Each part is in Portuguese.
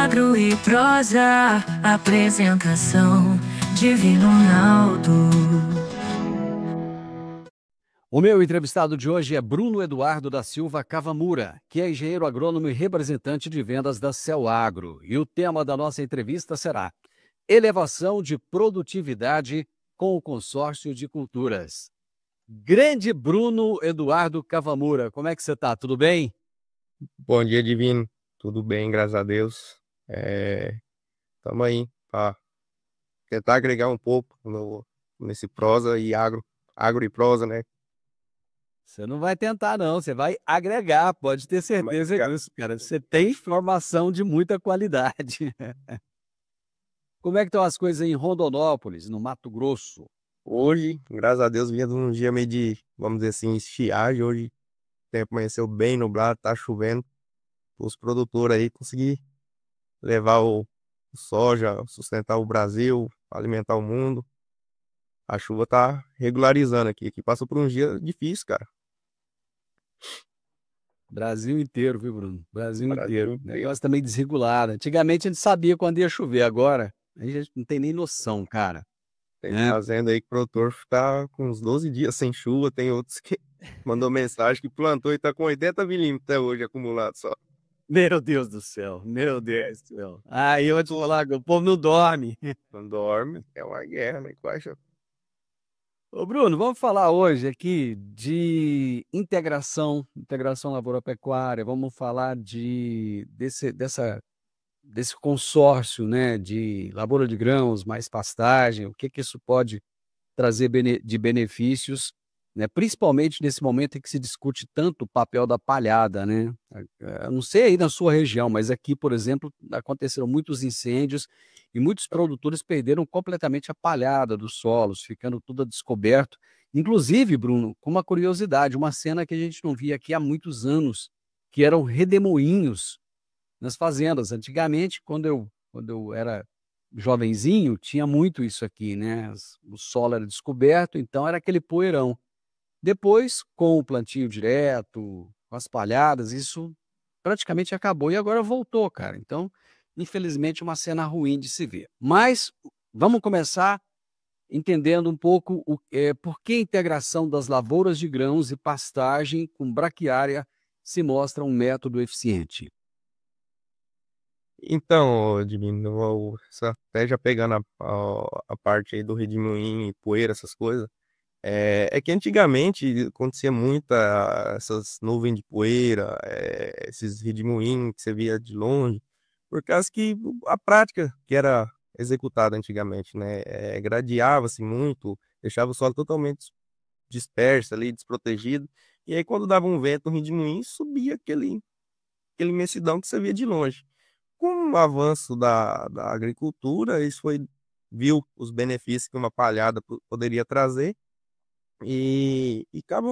Agro e prosa, apresentação Divino Ronaldo. O meu entrevistado de hoje é Bruno Eduardo da Silva Kawamura, que é engenheiro agrônomo e representante de vendas da Cell Agro. E o tema da nossa entrevista será Elevação de Produtividade com o Consórcio de Culturas. Grande Bruno Eduardo Kawamura, como é que você está? Tudo bem? Bom dia, Divino. Tudo bem, graças a Deus. Estamos aí para tentar agregar um pouco nesse prosa e agro e prosa, né? Você não vai tentar, não. Você vai agregar, pode ter certeza disso, cara. Você tem informação de muita qualidade. Como é que estão as coisas em Rondonópolis, no Mato Grosso? Hoje, graças a Deus, vinha de um dia meio de, vamos dizer assim, estiagem. Hoje o tempo amanheceu bem nublado, tá chovendo. Os produtores aí conseguir levar o soja, sustentar o Brasil, alimentar o mundo. A chuva tá regularizando aqui. Aqui passou por um dia difícil, cara. Brasil inteiro, viu, Bruno? Brasil inteiro. Brasil. Negócio também desregulado. Antigamente a gente sabia quando ia chover, agora a gente não tem nem noção, cara. Tem fazenda aí que o produtor tá com uns 12 dias sem chuva, tem outros que mandou mensagem que plantou e tá com 80 milímetros até hoje acumulado só. Meu Deus do céu, meu Deus do céu. Aí eu vou te falar, o povo não dorme. Não dorme, é uma guerra, né? Ô, Bruno, vamos falar hoje aqui de integração lavoura-pecuária, vamos falar desse consórcio, né, de lavoura de grãos mais pastagem, o que que isso pode trazer de benefícios, né, principalmente nesse momento em que se discute tanto o papel da palhada, né? Eu não sei aí na sua região, mas aqui, por exemplo, aconteceram muitos incêndios e muitos produtores perderam completamente a palhada dos solos, ficando tudo a descoberto. Inclusive, Bruno, com uma curiosidade, uma cena que a gente não via aqui há muitos anos, que eram redemoinhos nas fazendas. Antigamente, quando eu era jovenzinho, tinha muito isso aqui, né? O solo era descoberto, então era aquele poeirão. Depois, com o plantio direto, com as palhadas, isso praticamente acabou e agora voltou, cara. Então, infelizmente, uma cena ruim de se ver. Mas vamos começar entendendo um pouco por que a integração das lavouras de grãos e pastagem com braquiária se mostra um método eficiente. Então, Divino, até já pegando a parte aí do redemoinho e poeira, essas coisas, é que antigamente acontecia essas nuvens de poeira, esses redemoinhos que você via de longe, por causa que a prática que era executada antigamente, né, gradeava-se muito, deixava o solo totalmente disperso ali, desprotegido, e aí quando dava um vento, um redemoinho, subia aquele imensidão que você via de longe. Com o avanço da agricultura, viu os benefícios que uma palhada poderia trazer e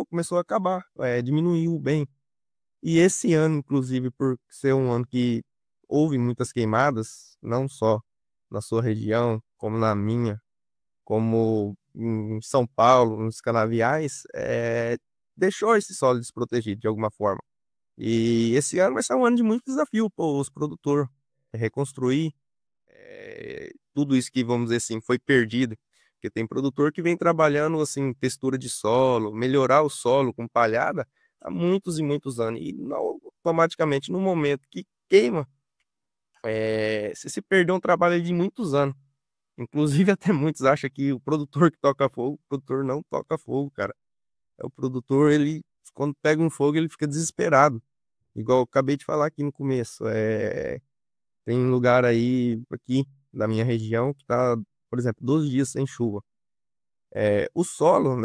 começou a acabar, diminuiu bem. E esse ano, inclusive, por ser um ano que houve muitas queimadas, não só na sua região, como na minha, como em São Paulo, nos canaviais, deixou esse solo desprotegido de alguma forma. E esse ano vai ser um ano de muito desafio para os produtores reconstruir tudo isso que, vamos dizer assim, foi perdido. Porque tem produtor que vem trabalhando assim, textura de solo, melhorar o solo com palhada há muitos e muitos anos. E não, automaticamente, no momento que queima, você se perdeu um trabalho de muitos anos. Inclusive, até muitos acham que o produtor que toca fogo, o produtor não toca fogo, cara. O produtor, ele, quando pega um fogo, ele fica desesperado. Igual eu acabei de falar aqui no começo. Tem um lugar aí, aqui, da minha região, que tá, por exemplo, 12 dias sem chuva. O solo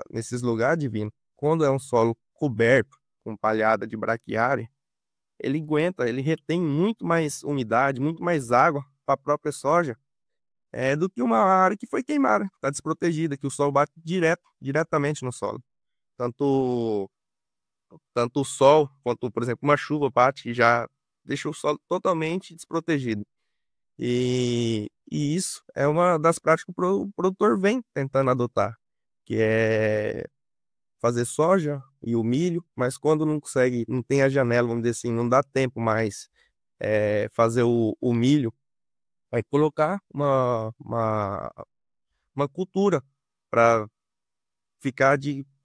nesses lugares, Divino, quando é um solo coberto, com palhada de braquiária, ele aguenta, ele retém muito mais umidade, muito mais água para a própria soja, do que uma área que foi queimada, está desprotegida, que o sol bate diretamente no solo. Tanto, tanto o sol quanto, por exemplo, uma chuva bate e já deixa o solo totalmente desprotegido. E isso é uma das práticas que o produtor vem tentando adotar, que é fazer soja e o milho, mas quando não consegue, não tem a janela, vamos dizer assim, não dá tempo mais fazer o milho, vai colocar uma cultura para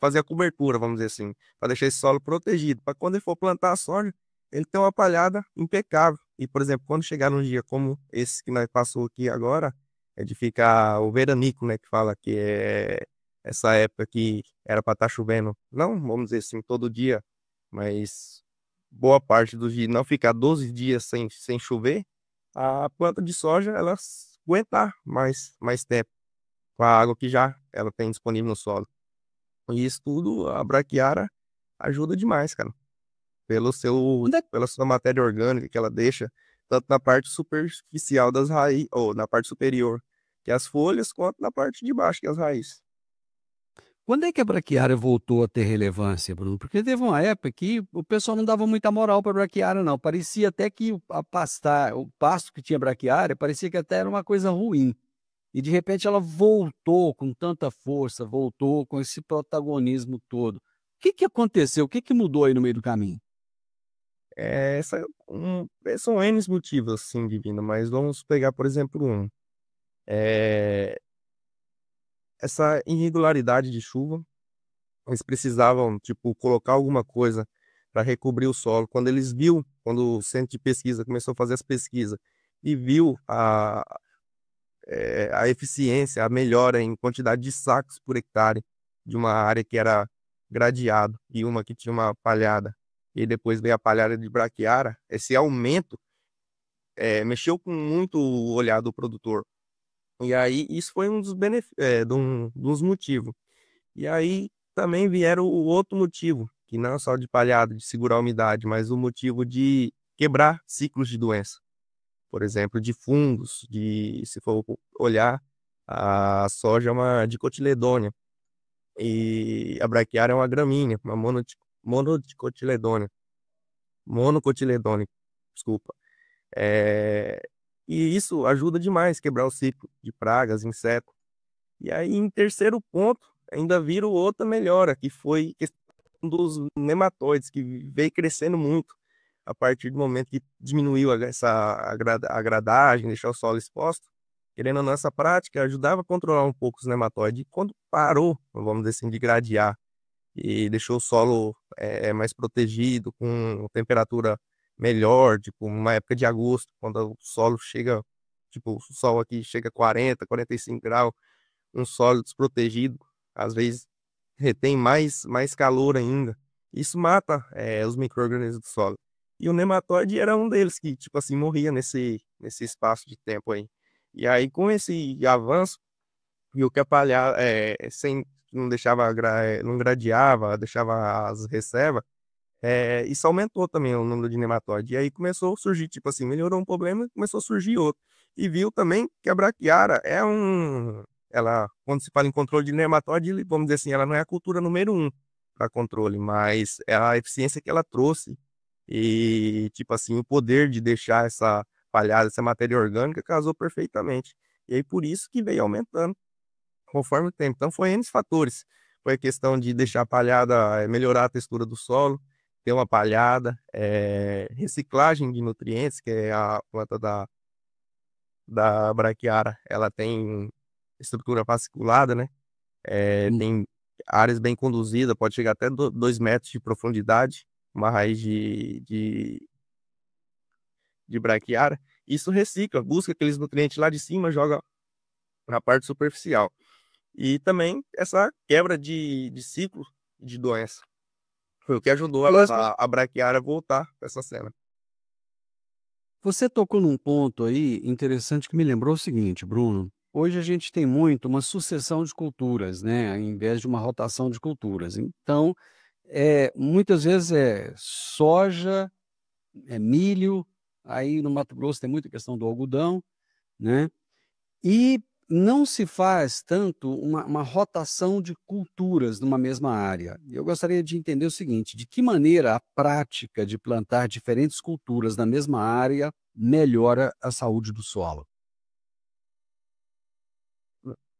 fazer a cobertura, vamos dizer assim, para deixar esse solo protegido, para quando ele for plantar a soja, ele ter uma palhada impecável. E, por exemplo, quando chegar num dia como esse que nós passou aqui agora, é de ficar o veranico, né, que fala que é essa época que era para estar chovendo, não, vamos dizer assim, todo dia, mas boa parte do dia, não ficar 12 dias sem chover, a planta de soja, ela aguentar mais tempo com a água que já ela tem disponível no solo. E isso tudo, a braquiária ajuda demais, cara. Quando é, Pela sua matéria orgânica que ela deixa, tanto na parte superficial das raízes, ou na parte superior, que é as folhas, quanto na parte de baixo, que é as raízes. quando é que a braquiária voltou a ter relevância, Bruno? Porque teve uma época que o pessoal não dava muita moral para a braquiária, não. Parecia até que o pasto que tinha braquiária, parecia que até era uma coisa ruim. E de repente ela voltou com tanta força, voltou com esse protagonismo todo. O que que aconteceu? O que que mudou aí no meio do caminho? São N motivos, assim, divino, mas vamos pegar, por exemplo, um. É, essa irregularidade de chuva, eles precisavam, tipo, colocar alguma coisa para recobrir o solo. Quando o centro de pesquisa começou a fazer as pesquisas e viu a eficiência, a melhora em quantidade de sacos por hectare de uma área que era gradeado e uma que tinha uma palhada, e depois veio a palhada de braquiária, esse aumento mexeu com muito o olhar do produtor. E aí isso foi um dos motivos. E aí também vieram o outro motivo, que não é só de palhada, de segurar a umidade, mas o motivo de quebrar ciclos de doença. Por exemplo, de fungos, se for olhar, a soja é uma dicotiledônia e a braquiária é uma gramínea, uma monodicotiledônia, monocotiledônia, desculpa. É, e isso ajuda demais a quebrar o ciclo de pragas, insetos. E aí, em terceiro ponto, ainda vira outra melhora, que foi questão dos nematóides, que veio crescendo muito a partir do momento que diminuiu a gradagem, deixar o solo exposto. Querendo ou não, essa prática ajudava a controlar um pouco os nematóides. E quando parou, vamos dizer assim, de gradear e deixou o solo mais protegido, com temperatura melhor, tipo, uma época de agosto, quando o solo chega, tipo, o sol aqui chega a 40, 45 graus, um solo desprotegido, às vezes retém mais calor ainda. Isso mata os micro-organismos do solo. E o nematóide era um deles que, tipo assim, morria nesse espaço de tempo aí. E aí, com esse avanço, viu que a palha não deixava, não gradeava, deixava as reservas, isso aumentou também o número de nematóide. E aí começou a surgir, tipo assim, melhorou um problema e começou a surgir outro. E viu também que a braquiária quando se fala em controle de nematóide, vamos dizer assim, ela não é a cultura número um para controle, mas é a eficiência que ela trouxe e, tipo assim, o poder de deixar essa palhada, essa matéria orgânica casou perfeitamente. E aí por isso que veio aumentando conforme o tempo. Então foi N fatores. Foi a questão de deixar a palhada, melhorar a textura do solo, ter uma palhada, reciclagem de nutrientes, que é a planta da braquiária, ela tem estrutura fasciculada, né? Hum. Tem áreas bem conduzidas, pode chegar até 2 metros de profundidade, uma raiz de braquiária. Isso recicla, busca aqueles nutrientes lá de cima, joga na parte superficial. E também essa quebra de ciclo de doença. Foi o que ajudou a braquiária a voltar para essa cena. Você tocou num ponto aí interessante que me lembrou o seguinte, Bruno. Hoje a gente tem muito uma sucessão de culturas, né, ao invés de uma rotação de culturas. Então, muitas vezes é soja, é milho, aí no Mato Grosso tem muita questão do algodão, né? E não se faz tanto uma rotação de culturas numa mesma área. Eu gostaria de entender o seguinte: de que maneira a prática de plantar diferentes culturas na mesma área melhora a saúde do solo?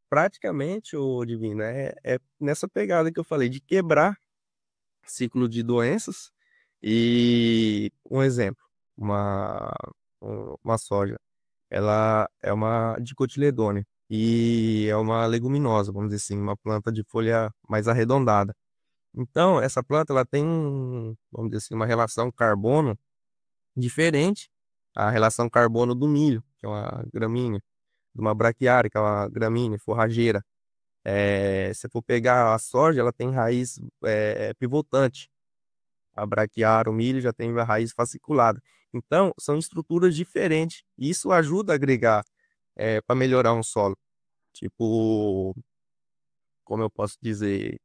Praticamente, o Divino, é nessa pegada que eu falei, de quebrar ciclo de doenças. E um exemplo, uma, uma soja. Ela é uma dicotiledônea e é uma leguminosa, vamos dizer assim, uma planta de folha mais arredondada. Então, essa planta ela tem, vamos dizer assim, uma relação carbono diferente à relação carbono do milho, que é uma gramínea, de uma braquiária, que é uma gramínea forrageira. Se for pegar a soja, ela tem raiz pivotante. A braquiária, o milho já tem a raiz fasciculada. Então, são estruturas diferentes. E isso ajuda a agregar para melhorar um solo. Tipo, como eu posso dizer,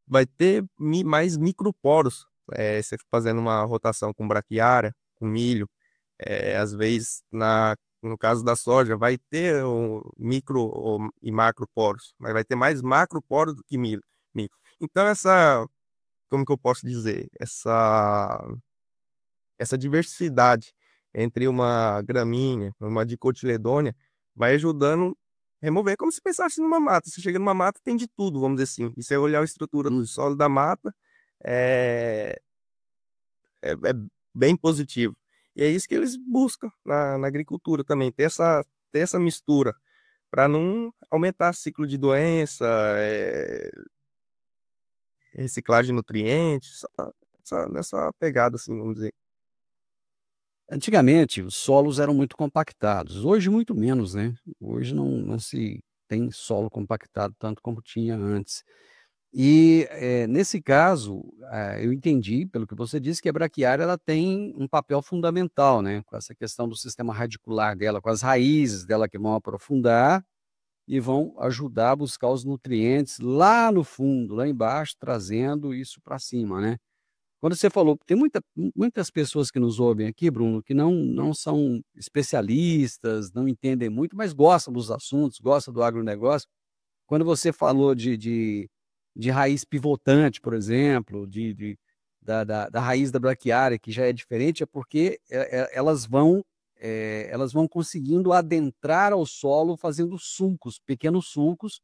vai ter mais microporos. Você fazendo uma rotação com braquiária, com milho, às vezes, no caso da soja, vai ter e macroporos, mas vai ter mais macroporos do que micro. Então, como que eu posso dizer? Essa diversidade entre uma gramínea, uma dicotiledônea, vai ajudando a remover, como se pensasse numa mata. Você chega numa mata, tem de tudo, vamos dizer assim. E você olhar a estrutura do solo da mata, é, é bem positivo. E é isso que eles buscam na agricultura também, ter essa mistura, para não aumentar ciclo de doença, reciclagem de nutrientes, nessa pegada, assim, vamos dizer. Antigamente, os solos eram muito compactados, hoje muito menos, né. Hoje não se tem solo compactado tanto como tinha antes. E, nesse caso, eu entendi, pelo que você disse, que a braquiária ela tem um papel fundamental, né, com essa questão do sistema radicular dela, com as raízes dela que vão aprofundar e vão ajudar a buscar os nutrientes lá no fundo, lá embaixo, trazendo isso para cima, né. Quando você falou tem muitas pessoas que nos ouvem aqui, Bruno, que não são especialistas, não entendem muito, mas gostam dos assuntos, gostam do agronegócio. Quando você falou de raiz pivotante, por exemplo, da raiz da braquiária, que já é diferente, é porque elas vão conseguindo adentrar ao solo fazendo sulcos, pequenos sulcos,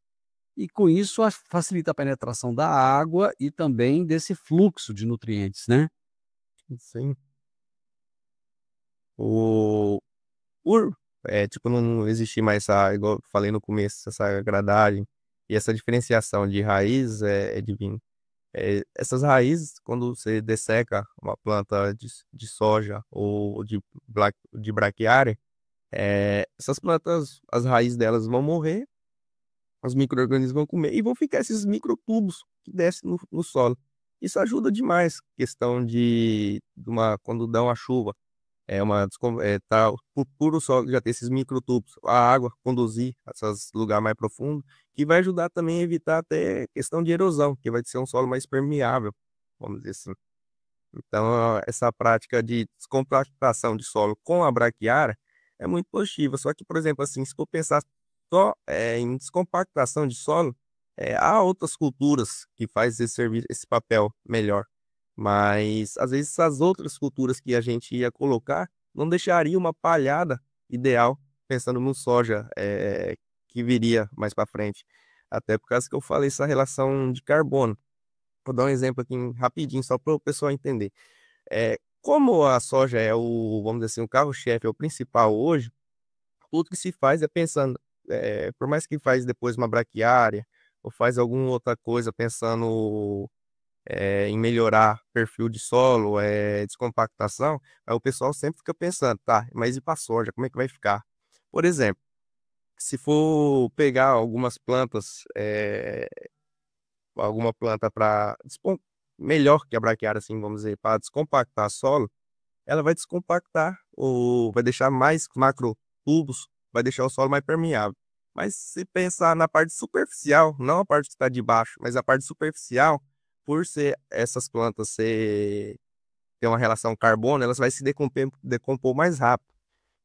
e com isso facilita a penetração da água e também desse fluxo de nutrientes, né. Sim. O, tipo, não existir mais igual eu falei no começo, essa gradagem e essa diferenciação de raiz é divino. Essas raízes, quando você desseca uma planta de soja ou de braquiária, essas plantas, as raízes delas vão morrer, os micro-organismos vão comer e vão ficar esses microtubos que descem no solo. Isso ajuda demais, questão quando dá uma chuva, tá por o solo já ter esses microtubos, a água conduzir a esses lugares mais profundos, que vai ajudar também a evitar até questão de erosão, que vai ser um solo mais permeável, vamos dizer assim. Então, essa prática de descompactação de solo com a braquiária é muito positiva. Só que, por exemplo, assim, se for pensar só em descompactação de solo, há outras culturas que fazem esse papel melhor. Mas, às vezes, essas outras culturas que a gente ia colocar não deixaria uma palhada ideal, pensando no soja que viria mais para frente. Até por causa que eu falei essa relação de carbono. Vou dar um exemplo aqui rapidinho, só para o pessoal entender. Como a soja é vamos dizer assim, o carro-chefe, é o principal hoje, tudo que se faz é pensando, por mais que faz depois uma braquiária, ou faz alguma outra coisa pensando em melhorar perfil de solo, descompactação, aí o pessoal sempre fica pensando, tá, mas e para soja, como é que vai ficar? Por exemplo, se for pegar alguma planta para melhor que a braquiária, assim, vamos dizer, para descompactar solo, ela vai descompactar ou vai deixar mais macro tubos, vai deixar o solo mais permeável. Mas se pensar na parte superficial, não a parte que está de baixo, mas a parte superficial, por ser essas plantas ter uma relação carbono, elas vão se decompor mais rápido.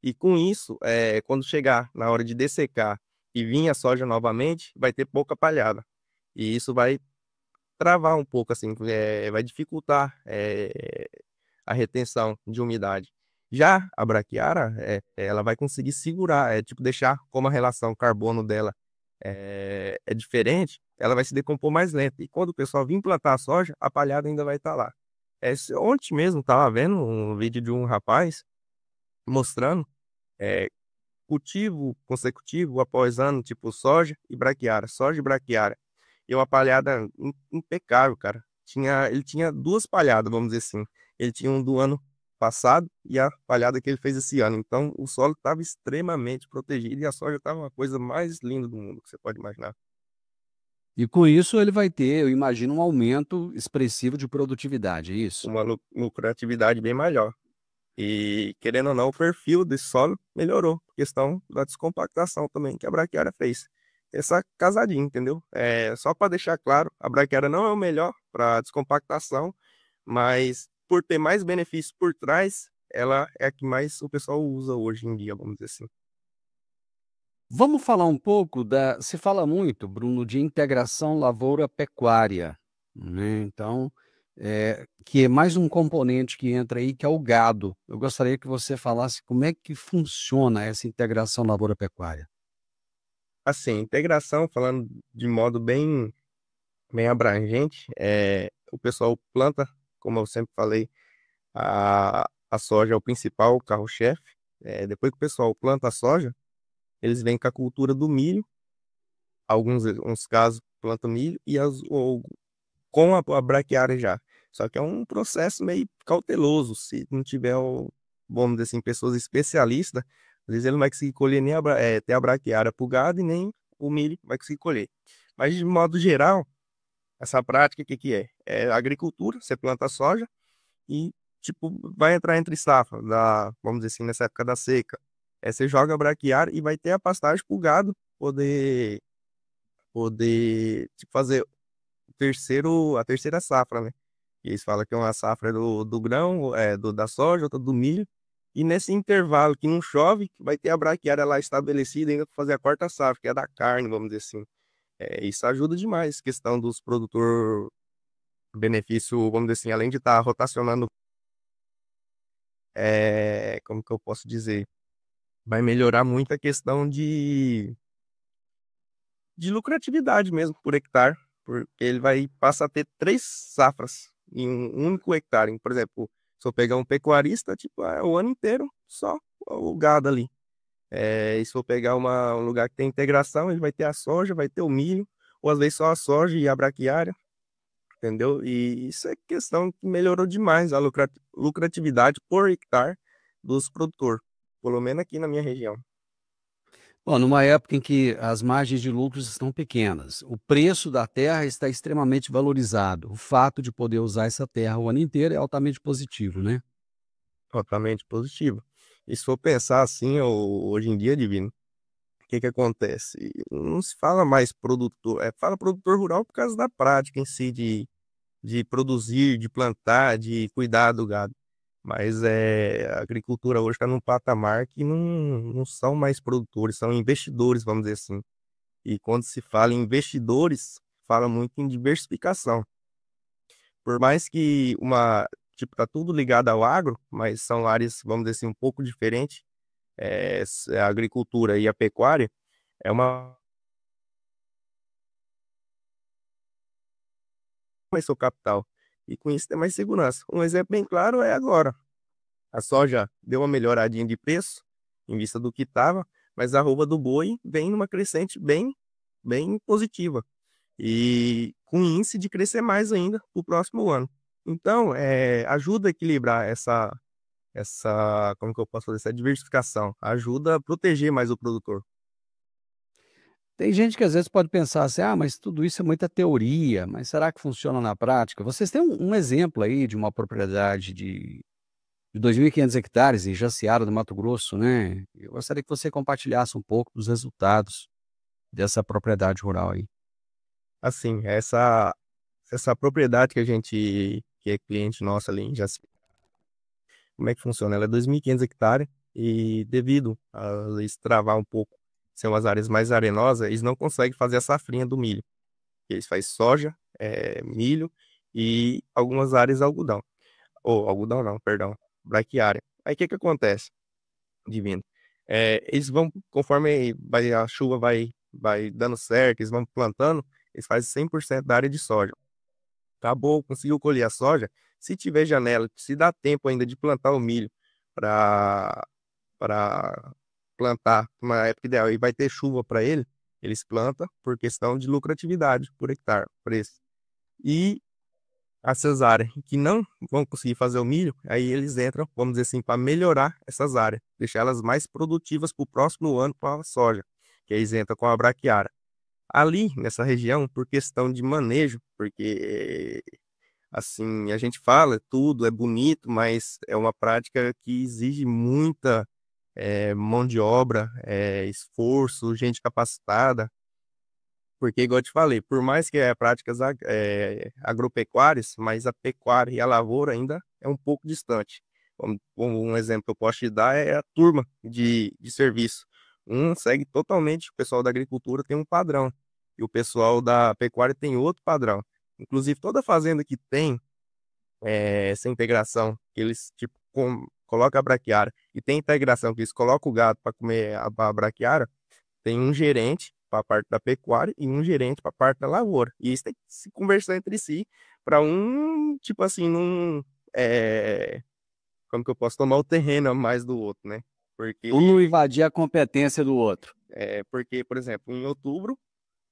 E com isso, quando chegar na hora de dessecar e vir a soja novamente, vai ter pouca palhada. E isso vai travar um pouco, assim, vai dificultar a retenção de umidade. Já a braquiária, ela vai conseguir segurar, tipo, deixar como a relação carbono dela é diferente, ela vai se decompor mais lento. E quando o pessoal vir plantar a soja, a palhada ainda vai estar lá. Ontem mesmo tava vendo um vídeo de um rapaz mostrando é, cultivo consecutivo após ano, tipo soja e braquiária. E uma palhada impecável, cara. Ele tinha duas palhadas, vamos dizer assim. Ele tinha um do ano passado e a palhada que ele fez esse ano. Então o solo estava extremamente protegido e a soja estava uma coisa mais linda do mundo que você pode imaginar. E com isso ele vai ter, eu imagino, um aumento expressivo de produtividade, é isso? Uma lucratividade bem maior. E, querendo ou não, o perfil desse solo melhorou. Questão da descompactação também que a braquiária fez. Essa casadinha, entendeu? Só para deixar claro, a braquiária não é o melhor para descompactação, mas por ter mais benefícios por trás, ela é a que mais o pessoal usa hoje em dia, vamos dizer assim. Vamos falar um pouco se fala muito, Bruno, de integração lavoura-pecuária, né, então, que é mais um componente que entra aí, que é o gado. Eu gostaria que você falasse como é que funciona essa integração lavoura-pecuária. Assim, integração, falando de modo bem abrangente, o pessoal planta, como eu sempre falei, a soja é o principal carro-chefe. Depois que o pessoal planta a soja, eles vêm com a cultura do milho, uns casos plantam milho, ou com a braquiária já. Só que é um processo meio cauteloso, se não tiver, vamos dizer assim, pessoas especialistas, às vezes ele não vai conseguir colher nem ter a braquiária pro gado e nem o milho vai conseguir colher. Mas de modo geral, essa prática, o que que é? É agricultura, você planta a soja e, tipo, vai entrar entre safra, vamos dizer assim, nessa época da seca. Você joga a braquiária e vai ter a pastagem pro gado poder tipo, fazer a terceira safra, né? E eles falam que é uma safra do grão, da soja, outra do milho. E nesse intervalo que não chove, vai ter a braquiária lá estabelecida ainda para fazer a quarta safra, que é da carne, vamos dizer assim. Isso ajuda demais, questão dos produtor benefício, vamos dizer assim, além de estar rotacionando, como que eu posso dizer? Vai melhorar muito a questão de lucratividade mesmo por hectare, porque ele vai passar a ter três safras em um único hectare. Por exemplo, se eu pegar um pecuarista, tipo, é o ano inteiro só o gado ali. E se eu pegar um lugar que tem integração, ele vai ter a soja, vai ter o milho, ou às vezes só a soja e a braquiária, entendeu? E isso é questão que melhorou demais a lucratividade por hectare dos produtores, pelo menos aqui na minha região. Bom, numa época em que as margens de lucros estão pequenas, o preço da terra está extremamente valorizado. O fato de poder usar essa terra o ano inteiro é altamente positivo, né? Totalmente positivo. E se for pensar assim, hoje em dia, Divino, o que que acontece? Não se fala mais produtor, fala produtor rural por causa da prática em si de produzir, de plantar, de cuidar do gado. Mas a agricultura hoje está num patamar que não são mais produtores, são investidores, vamos dizer assim. E quando se fala em investidores, fala muito em diversificação. Por mais que tipo, tá tudo ligado ao agro, mas são áreas, vamos dizer assim, um pouco diferentes. A agricultura e a pecuária é mais seu capital. E com isso tem mais segurança. Um exemplo bem claro é agora. A soja deu uma melhoradinha de preço em vista do que estava, mas a arroba do boi vem numa crescente bem positiva. E com índice de crescer mais ainda para o próximo ano. Então, ajuda a equilibrar como que eu posso fazer, essa diversificação, ajuda a proteger mais o produtor. Tem gente que às vezes pode pensar assim: ah, mas tudo isso é muita teoria, mas será que funciona na prática? Vocês têm um exemplo aí de uma propriedade de 2.500 hectares em Jaciara, do Mato Grosso, né? Eu gostaria que você compartilhasse um pouco dos resultados dessa propriedade rural aí. Assim, essa propriedade que é cliente nossa ali em Jaci, como é que funciona? Ela é 2.500 hectares e devido a eles travar um pouco, ser umas áreas mais arenosas, eles não conseguem fazer a safrinha do milho. Eles fazem soja, milho e algumas áreas algodão. Ou algodão não, perdão, braquiária. Aí o que que acontece, Divino? Eles vão, conforme a chuva vai dando certo, eles vão plantando, eles fazem 100% da área de soja. Acabou, conseguiu colher a soja, Se tiver janela, se dá tempo ainda de plantar o milho para para plantar uma época ideal e vai ter chuva para ele, eles plantam por questão de lucratividade por hectare, preço. E essas áreas que não vão conseguir fazer o milho, aí eles entram, vamos dizer assim, para melhorar essas áreas, deixar elas mais produtivas para o próximo ano para a soja, que eles entram com a braquiária. Ali, nessa região, por questão de manejo, porque, assim, a gente fala, tudo é bonito, mas é uma prática que exige muita mão de obra, esforço, gente capacitada, porque, igual eu te falei, por mais que é práticas agropecuárias, mas a pecuária e a lavoura ainda é um pouco distante. Um exemplo que eu posso te dar é a turma de serviço. Um segue totalmente, o pessoal da agricultura tem um padrão, e o pessoal da pecuária tem outro padrão. Inclusive, toda fazenda que tem essa integração, que eles tipo, colocam a braquiária, e tem integração, que eles colocam o gado para comer a braquiária, tem um gerente para a parte da pecuária e um gerente para a parte da lavoura. E eles têm que se conversar entre si para um, tipo assim, como que eu posso tomar o terreno a mais do outro, né? Porque, Um não invadir a competência do outro. porque, por exemplo, em outubro,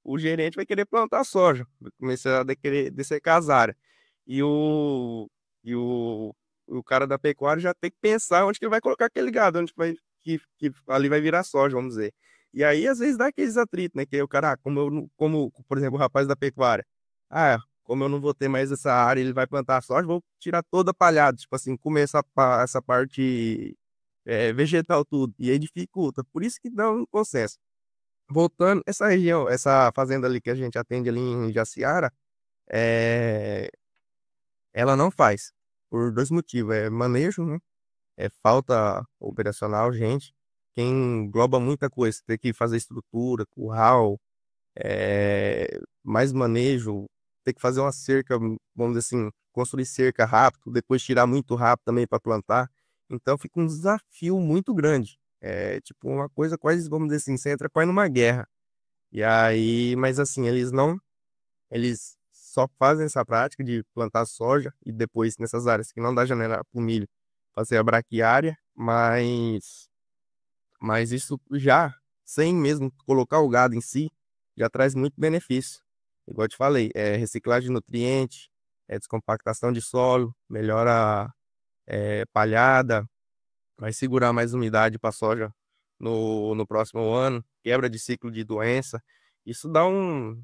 o gerente vai querer plantar soja, vai começar a querer dessecar as áreas. E o cara da pecuária já tem que pensar onde que ele vai colocar aquele gado, onde que ali vai virar soja, vamos dizer. E aí, às vezes, dá aqueles atritos, né? Que o cara, como eu não, como, por exemplo, o rapaz da pecuária, como eu não vou ter mais essa área, ele vai plantar soja, vou tirar toda a palhada, tipo assim, comer essa parte vegetal tudo. E aí dificulta. Por isso que dá um consenso. Voltando, essa região, essa fazenda ali que a gente atende ali em Jaciara, é, ela não faz. Por dois motivos. É manejo, né? É falta operacional, gente. Quem engloba muita coisa, tem que fazer estrutura, curral, mais manejo, tem que fazer uma cerca, vamos dizer assim, construir cerca rápido, depois tirar muito rápido também para plantar. Então fica um desafio muito grande. É tipo uma coisa quase, vamos dizer assim, você entra quase numa guerra. E aí, mas assim, eles só fazem essa prática de plantar soja e depois nessas áreas que não dá janela para o milho fazer a braquiária, mas isso já, sem mesmo colocar o gado em si, já traz muito benefício. Igual eu te falei, reciclagem de nutrientes, descompactação de solo, melhora palhada, vai segurar mais umidade para a soja no próximo ano, quebra de ciclo de doença. Isso dá uma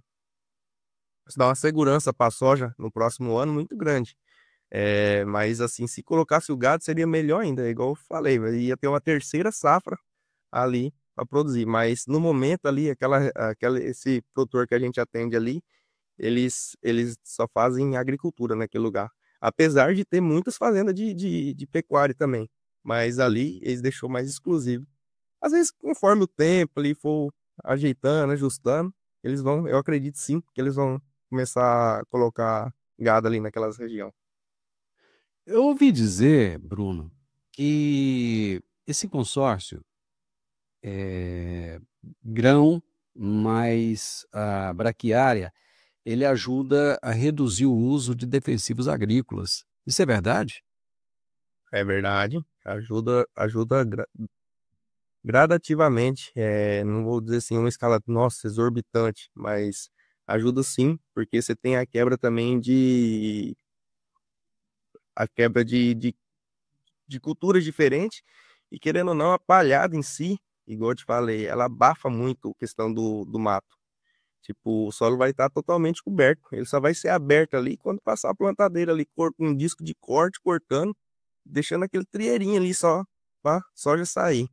segurança para a soja no próximo ano muito grande. Mas assim, se colocasse o gado, seria melhor ainda, igual eu falei, ia ter uma terceira safra ali para produzir. Mas no momento ali, esse produtor que a gente atende ali, eles só fazem agricultura naquele lugar. Apesar de ter muitas fazendas de pecuária também. Mas ali eles deixou mais exclusivo. Às vezes, conforme o tempo ali for ajeitando, ajustando, eu acredito sim, que eles vão começar a colocar gado ali naquelas regiões. Eu ouvi dizer, Bruno, que esse consórcio grão mais a braquiária, ele ajuda a reduzir o uso de defensivos agrícolas. Isso é verdade? É verdade, ajuda gradativamente, não vou dizer assim uma escala, nossa, exorbitante, mas ajuda sim, porque você tem a quebra de culturas diferentes, e querendo ou não, a palhada em si, igual eu te falei, ela abafa muito a questão do mato. Tipo, o solo vai estar totalmente coberto, ele só vai ser aberto ali quando passar a plantadeira ali, com um disco de corte, cortando, deixando aquele trieirinho ali só para soja sair.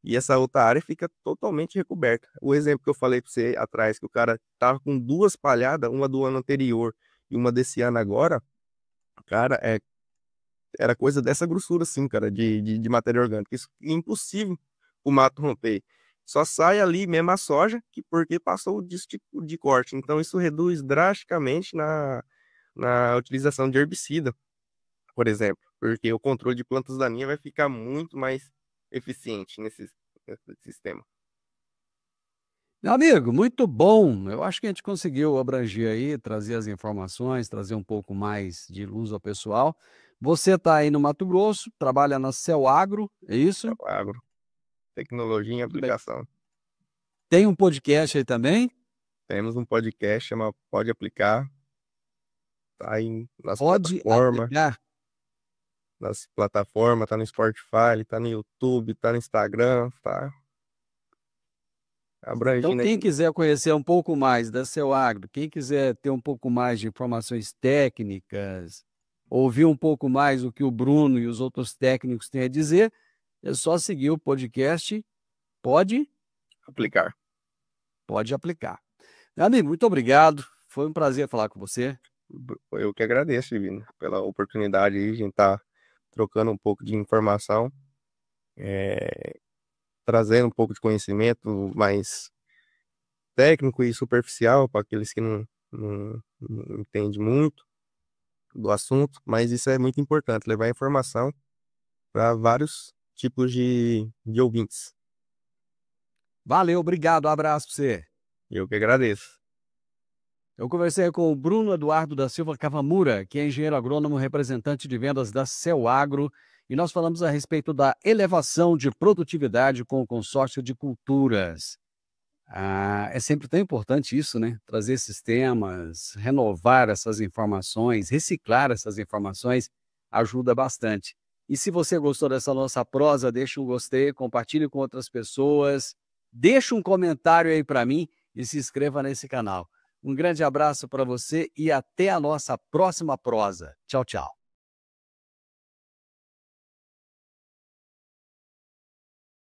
E essa outra área fica totalmente recoberta. O exemplo que eu falei para você atrás, que o cara tava com duas palhadas, uma do ano anterior e uma desse ano agora, cara, era coisa dessa grossura assim, cara, de matéria orgânica. Isso é impossível o mato romper. Só sai ali mesmo a soja, porque passou o disco de corte. Então isso reduz drasticamente na utilização de herbicida, por exemplo, porque o controle de plantas daninhas vai ficar muito mais eficiente nesse sistema. Meu amigo, muito bom. Eu acho que a gente conseguiu abranger aí, trazer as informações, trazer um pouco mais de luz ao pessoal. Você está aí no Mato Grosso, trabalha na Cel Agro, é É isso? o agro, tecnologia em Muito bem. aplicação. Tem um podcast aí também? Temos um podcast chama Pode Aplicar, tá aí Pode aplicar? nas plataformas, tá no Spotify, tá no YouTube, tá no Instagram, tá Então, abrangindo aí. quem quiser conhecer um pouco mais da Cel Agro, quem quiser ter um pouco mais de informações técnicas, ouvir um pouco mais o que o Bruno e os outros técnicos têm a dizer, é só seguir o podcast. Pode Aplicar. Pode aplicar. Meu amigo, muito obrigado. Foi um prazer falar com você. Eu que agradeço, Divino, pela oportunidade aí, a gente tá trocando um pouco de informação, trazendo um pouco de conhecimento mais técnico e superficial para aqueles que não entendem muito do assunto, mas isso é muito importante, levar informação para vários tipos de ouvintes. Valeu, obrigado. Um abraço para você. Eu que agradeço. Eu conversei com o Bruno Eduardo da Silva Cavamura, que é engenheiro agrônomo representante de vendas da Cel Agro, e nós falamos a respeito da elevação de produtividade com o consórcio de culturas. É sempre tão importante isso, né? Trazer esses temas, renovar essas informações, reciclar essas informações, ajuda bastante. E se você gostou dessa nossa prosa, deixa um gostei, compartilhe com outras pessoas, deixa um comentário aí para mim e se inscreva nesse canal. Um grande abraço para você e até a nossa próxima prosa. Tchau, tchau.